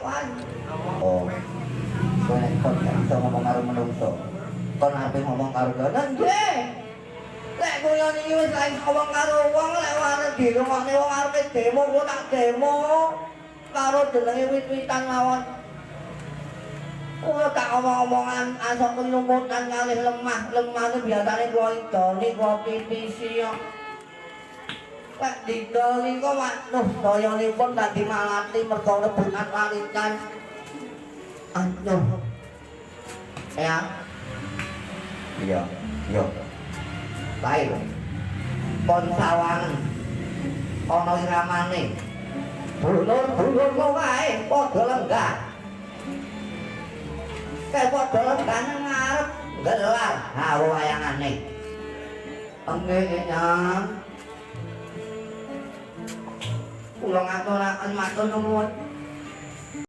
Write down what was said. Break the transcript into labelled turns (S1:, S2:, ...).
S1: kawan. Oh. Kowe nek kon gak iso ngomong karo menungso. Kon ape ngomong karo dono nggih. Lek koyo niki wis ra iso ngomong karo wong lek arep dirungokne wong arep demo kok tak demo karo jenenge wit-witan mawon. Oh tak omong-omongan asok kelumutan kalih lemah-lemahne biasane kula idoni kula pipisi kok. Lek didoli kok waduh dayanipun dadi malati mergo rebutan walitan. Aduh. Ya. Iya, iya. Baik. Pon sawangan ana iramane. Bulur-bulur kok wae padha lenggah. Kayak padha lenggah ngarep gelar hawa wayangane. Nggih, Nyang. Kula ngaturaken matur nuwun.